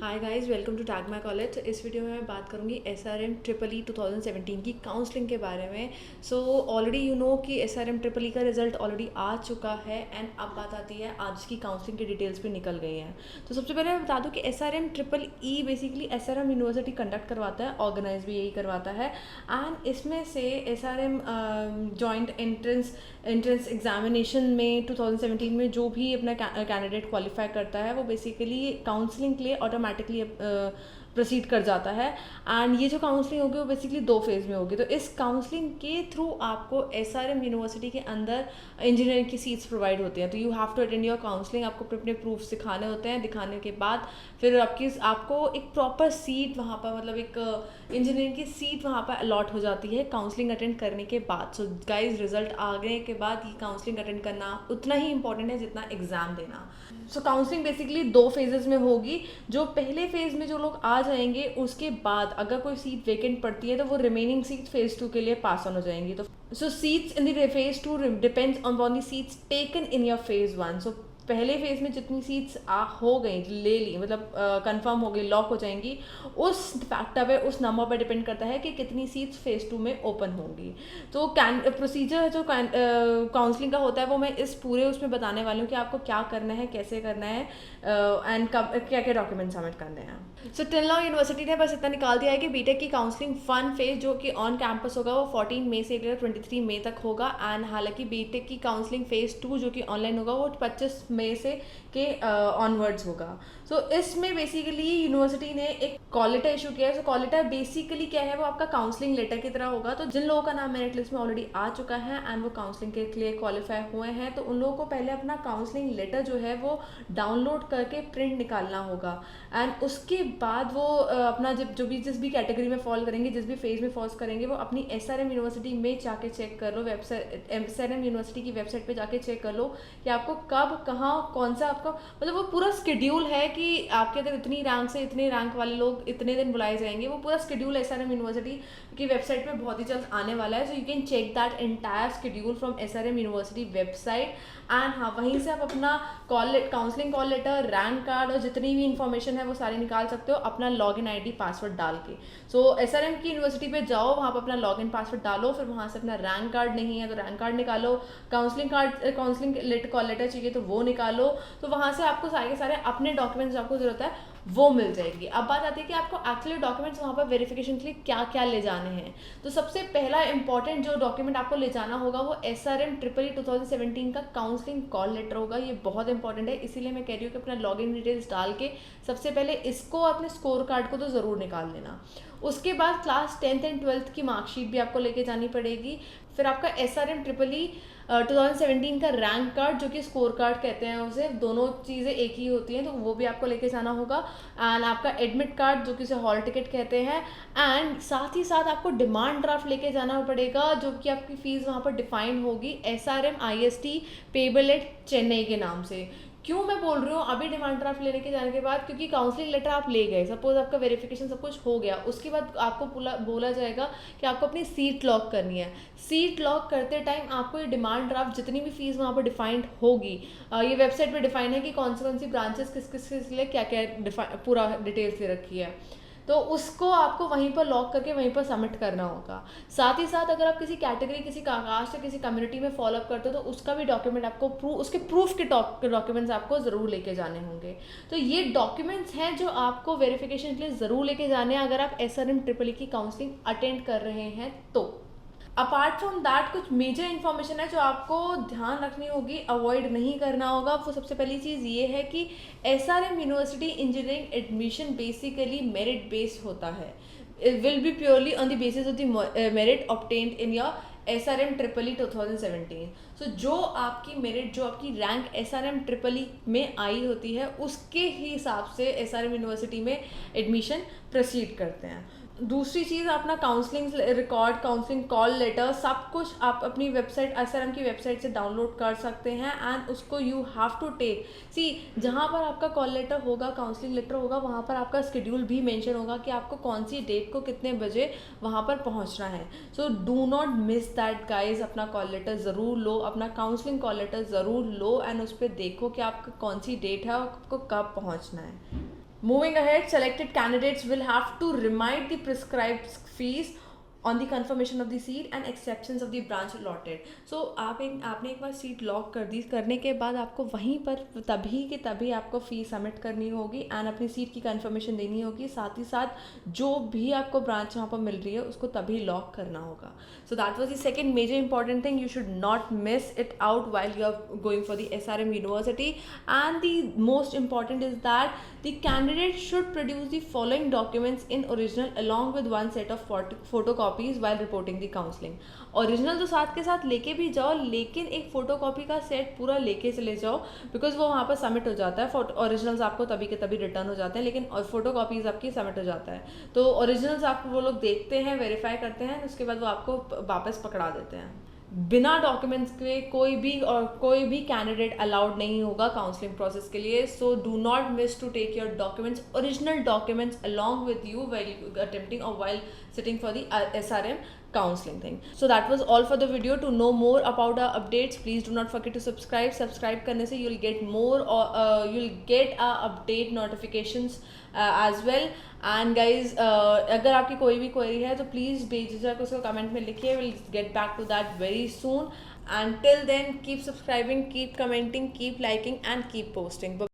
Hi guys, welcome to Tag My College. इस video में मैं बात करूंगी SRM ट्रिपल ई 2017 की काउंसलिंग के बारे में। सो ऑलरेडी यू नो कि SRM ट्रिपल ई का रिजल्ट ऑलरेडी आ चुका है एंड अब बात आती है आज की काउंसलिंग की डिटेल्स भी निकल गई हैं। तो सबसे पहले मैं बता दूं कि SRM triple E basically SRM university conduct करवाता है, ऑर्गेनाइज भी यही करवाता है। एंड इसमें से SRM जॉइंट एंट्रेंस एग्जामिनेशन में 2017 में जो भी अपना कैंडिडेट क्वालिफाई करता है वो बेसिकली काउंसलिंग के लिए ऑटोमेटिकली प्रोसीड कर जाता है। एंड ये जो काउंसलिंग होगी वो बेसिकली 2 फेज़ में होगी। तो इस काउंसलिंग के थ्रू आपको SRM यूनिवर्सिटी के अंदर इंजीनियरिंग की सीट्स प्रोवाइड होती हैं। तो you have to attend your counselling, आपको अपने प्रूफ दिखाने होते हैं। दिखाने के बाद फिर आपको एक प्रॉपर सीट वहाँ पर, मतलब एक इंजीनियरिंग की सीट वहाँ पर अलॉट हो जाती है काउंसलिंग अटेंड करने के बाद। सो गाइज, रिजल्ट आने के बाद ये काउंसलिंग अटेंड करना उतना ही इंपॉर्टेंट है जितना एग्जाम देना। सो काउंसलिंग बेसिकली 2 फेजेस में होगी। जो पहले फेज में जो लोग आ जाएंगे उसके बाद अगर कोई सीट वेकेंट पड़ती है तो वो रिमेनिंग सीट फेज 2 के लिए पास ऑन हो जाएंगी। तो so seats in the phase 2 depends on the seats taken in your phase 1। So पहले फेज में जितनी सीट्स हो गई, ले ली, मतलब कंफर्म हो गई, लॉक हो जाएंगी, उस फैक्टर पे, उस नंबर पे डिपेंड करता है कि कितनी सीट्स फेज 2 में ओपन होंगी। तो प्रोसीजर जो काउंसलिंग का होता है वो मैं इस पूरे उसमें बताने वाली हूँ कि आपको क्या करना है, कैसे करना है एंड कब क्या क्या डॉक्यूमेंट सबमिट करने हैं। सो टिल नाउ यूनिवर्सिटी ने बस इतना निकाल दिया है कि बीटेक की काउंसलिंग 1 फेज जो कि ऑन कैंपस होगा वो 14 मई से लेकर 23 मई तक होगा। एंड हालांकि बीटेक की काउंसलिंग फेज 2 जो कि ऑनलाइन होगा वो 25 मई से के ऑनवर्ड्स होगा। सो इसमें बेसिकली यूनिवर्सिटी ने एक कॉल लेटर इशू किया है। सो कॉल लेटर बेसिकली क्या है, वो आपका काउंसलिंग लेटर की तरह होगा। तो जिन लोगों का नाम मेरिट लिस्ट में ऑलरेडी आ चुका है एंड वो काउंसलिंग के लिए क्वालिफाई हुए हैं, तो उन लोगों को पहले अपना काउंसलिंग लेटर जो है वो डाउनलोड करके प्रिंट निकालना होगा। एंड उसके बाद वो अपना जिस भी कैटेगरी में फॉल करेंगे, जिस भी फेज में फॉल्स करेंगे, वो अपनी SRM यूनिवर्सिटी में जाके चेक कर लो। वेबसाइट SRM यूनिवर्सिटी की वेबसाइट पे जाके चेक कर लो कि आपको कब, कहाँ, कौन सा आपका, मतलब वो पूरा शेड्यूल है कि आपके अगर इतनी रैंक से इतने रैंक वाले लोग इतने दिन बुलाए जाएंगे। वो पूरा शेड्यूल SRM यूनिवर्सिटी की वेबसाइट पे बहुत ही जल्द आने वाला है। So you can check that entire schedule from SRM university website. And हाँ, वहीं से आप अपना counselling call letter, rank card और जितनी भी इंफॉर्मेशन है वो सारी निकाल सकते हो अपना लॉगिन ID पासवर्ड डाल के। सो SRM की यूनिवर्सिटी पे जाओ, वहाँ पर अपना लॉगिन पासवर्ड डालो, फिर वहाँ से अपना रैंक कार्ड नहीं है तो रैंक कार्ड निकालो, काउंसलिंग कॉल लेटर चाहिए तो वो निकालो। तो वहाँ से आपको सारे के सारे अपने डॉक्यूमेंट्स आपको जरूरत है वो मिल जाएगी। अब बात आती है कि आपको एक्चुअली डॉक्यूमेंट्स वहाँ पर वेरिफिकेशन के लिए क्या क्या ले जाने हैं। तो सबसे पहला इंपॉर्टेंट जो डॉक्यूमेंट आपको ले जाना होगा वो SRM ट्रिपल ई 2017 का काउंसलिंग कॉल लेटर होगा। ये बहुत इंपॉर्टेंट है, इसीलिए मैं कह रही हूँ कि अपना लॉगिन डिटेल्स डाल के सबसे पहले इसको, अपने स्कोर कार्ड को तो ज़रूर निकाल लेना। उसके बाद क्लास 10th एंड 12th की मार्कशीट भी आपको लेके जानी पड़ेगी। फिर आपका SRM ट्रिपल ई 2017 का रैंक कार्ड, जो कि स्कोर कार्ड कहते हैं उसे, दोनों चीज़ें एक ही होती हैं, तो वो भी आपको लेके जाना होगा। एंड आपका एडमिट कार्ड, जो कि उसे हॉल टिकट कहते हैं। एंड साथ ही साथ आपको डिमांड ड्राफ्ट लेके जाना पड़ेगा, जो कि आपकी फ़ीस वहाँ पर डिफाइन होगी SRM IST payable eight Chennai के नाम से। क्यों मैं बोल रही हूँ अभी डिमांड ड्राफ्ट लेने के जाने के बाद, क्योंकि काउंसलिंग लेटर आप ले गए, सपोज आपका वेरिफिकेशन सब कुछ हो गया, उसके बाद आपको बोला जाएगा कि आपको अपनी सीट लॉक करनी है। सीट लॉक करते टाइम आपको ये डिमांड ड्राफ्ट, जितनी भी फीस वहाँ पर डिफाइंड होगी, ये वेबसाइट पे डिफाइन है कि कौन सी ब्रांचेस किस किस के लिए क्या क्या पूरा डिटेल्स दे रखी है, तो उसको आपको वहीं पर लॉक करके वहीं पर सबमिट करना होगा। साथ ही साथ अगर आप किसी कैटेगरी, किसी कास्ट या किसी कम्युनिटी में फॉलो अप करते हो तो उसका भी डॉक्यूमेंट आपको उसके प्रूफ के डॉक्यूमेंट्स आपको ज़रूर लेके जाने होंगे। तो ये डॉक्यूमेंट्स हैं जो आपको वेरिफिकेशन के लिए ज़रूर लेके जाने हैं अगर आप SRM ट्रिपल ई की काउंसलिंग अटेंड कर रहे हैं तो। अपार्ट फ्रॉम दैट कुछ मेजर इन्फॉर्मेशन है जो आपको ध्यान रखनी होगी, अवॉइड नहीं करना होगा। वो सबसे पहली चीज़ ये है कि SRM university engineering admission basically merit based होता है। It will be purely on the basis of the merit obtained in your SRM triple E 2017। सो जो आपकी मेरिट, जो आपकी रैंक SRM ट्रिपल ई में आई होती है, उसके ही हिसाब से SRM यूनिवर्सिटी में एडमिशन प्रोसीड करते हैं। दूसरी चीज़, अपना counselling record, counselling call letter, सब कुछ आप अपनी वेबसाइट, SRM की वेबसाइट से डाउनलोड कर सकते हैं। एंड उसको यू हैव टू टेक, जहाँ पर आपका कॉल लेटर होगा, काउंसलिंग लेटर होगा, वहाँ पर आपका शेड्यूल भी मेंशन होगा कि आपको कौन सी डेट को कितने बजे वहाँ पर पहुँचना है। सो do not miss that guys. अपना कॉल लेटर ज़रूर लो, अपना काउंसलिंग कॉल लेटर ज़रूर लो एंड उस पर देखो कि आपका कौन सी डेट है और आपको कब पहुँचना है। Moving ahead, selected candidates will have to remit the prescribed fees on the confirmation of the seat and acceptance of the branch allotted. So आपने एक बार सीट लॉक कर दी, करने के बाद आपको वहीं पर तभी के तभी आपको फ़ी सबमिट करनी होगी एंड अपनी सीट की कंफर्मेशन देनी होगी, साथ ही साथ जो भी आपको ब्रांच वहाँ पर मिल रही है उसको तभी लॉक करना होगा. So that was the second major important thing. You should not miss it out while you are going for the SRM University. And the most important is that the candidate should produce the following documents in original along with one set of photocopies while reporting the counseling. Original तो साथ के साथ लेके भी जाओ, लेकिन एक photocopy का सेट पूरा लेके चले जाओ, बिकॉज वो वहाँ पर सबमिट हो जाता है. ओरिजिनल्स आपको तभी के तभी रिटर्न हो जाते हैं, लेकिन फ़ोटोकॉपीज़ आपकी सबमिट हो जाता है. तो ओरिजिनल्स आपको वो लोग देखते हैं, वेरीफाई करते हैं, उसके बाद वो आपको वापस पकड़ा देते हैं. बिना डॉक्यूमेंट्स के कोई भी कैंडिडेट अलाउड नहीं होगा काउंसलिंग प्रोसेस के लिए. So do not miss to take your documents, original documents along with you while attempting or while sitting for the SRM counseling thing. So that was all for the video. To know more about our updates, please do not forget to subscribe करने से you'll get more or you'll get our update notifications as well. And guys, अगर आपकी कोई भी query है तो please बेझिझक उसको comment में लिखिए. We'll get back to that very soon. And till then, keep subscribing, keep commenting, keep liking and keep posting.